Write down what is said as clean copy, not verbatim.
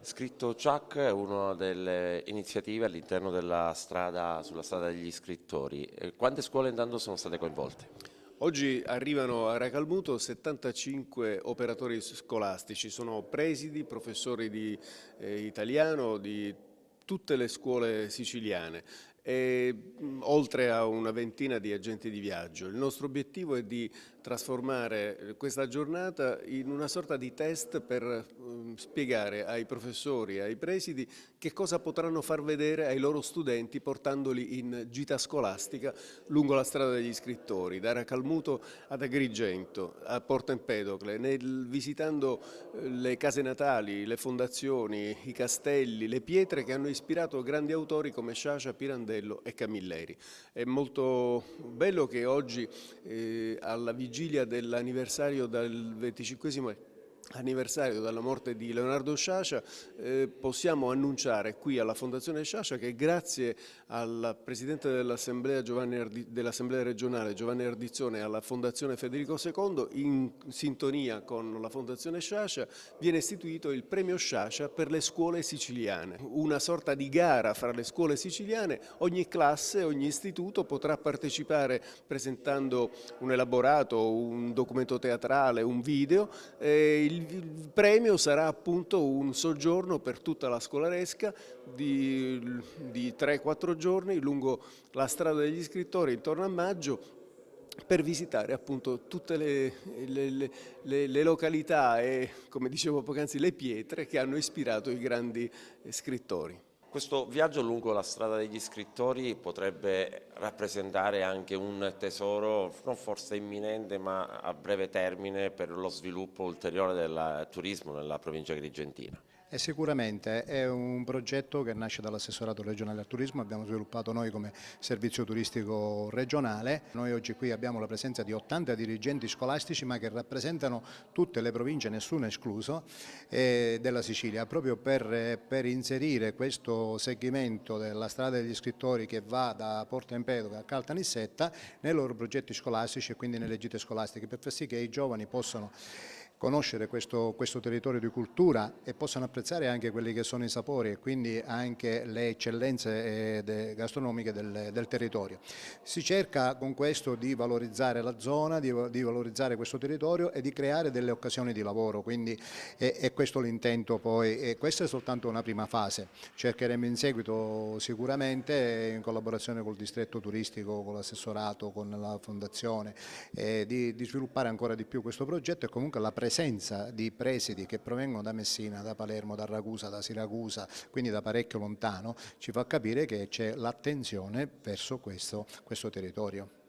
Scritto Chuck è una delle iniziative all'interno sulla strada degli scrittori. Quante scuole intanto sono state coinvolte? Oggi arrivano a Racalmuto 75 operatori scolastici, sono presidi, professori di italiano di tutte le scuole siciliane e oltre a una ventina di agenti di viaggio. Il nostro obiettivo è di trasformare questa giornata in una sorta di test per spiegare ai professori e ai presidi che cosa potranno far vedere ai loro studenti portandoli in gita scolastica lungo la strada degli scrittori, da Racalmuto ad Agrigento, a Porto Empedocle, visitando le case natali, le fondazioni, i castelli, le pietre che hanno ispirato grandi autori come Sciascia, Pirandello e Camilleri. È molto bello che oggi, alla vigilia dell'anniversario del 25° anniversario della morte di Leonardo Sciascia, possiamo annunciare qui alla Fondazione Sciascia che grazie al Presidente dell'Assemblea regionale Giovanni Ardizzone e alla Fondazione Federico II, in sintonia con la Fondazione Sciascia, viene istituito il Premio Sciascia per le scuole siciliane, una sorta di gara fra le scuole siciliane. Ogni classe, ogni istituto potrà partecipare presentando un elaborato, un documento teatrale, un video. Il premio sarà appunto un soggiorno per tutta la scolaresca di 3-4 giorni lungo la strada degli scrittori intorno a maggio per visitare appunto tutte le località e, come dicevo poc'anzi, le pietre che hanno ispirato i grandi scrittori. Questo viaggio lungo la strada degli scrittori potrebbe rappresentare anche un tesoro, non forse imminente, ma a breve termine per lo sviluppo ulteriore del turismo nella provincia agrigentina. Sicuramente è un progetto che nasce dall'assessorato regionale al turismo, abbiamo sviluppato noi come servizio turistico regionale. Noi oggi qui abbiamo la presenza di 80 dirigenti scolastici ma che rappresentano tutte le province, nessuno escluso, della Sicilia, proprio per inserire questo segmento della strada degli scrittori che va da Porto Empedocle a Caltanissetta nei loro progetti scolastici e quindi nelle gite scolastiche, per far sì che i giovani possano conoscere questo territorio di cultura e possano apprezzare anche quelli che sono i sapori e quindi anche le eccellenze gastronomiche del territorio. Si cerca con questo di valorizzare la zona, di valorizzare questo territorio e di creare delle occasioni di lavoro, quindi è questo l'intento poi, e questa è soltanto una prima fase. Cercheremo in seguito sicuramente in collaborazione col distretto turistico, con l'assessorato, con la fondazione, di sviluppare ancora di più questo progetto e comunque la presenza di presidi che provengono da Messina, da Palermo, da Ragusa, da Siracusa, quindi da parecchio lontano, ci fa capire che c'è l'attenzione verso questo territorio.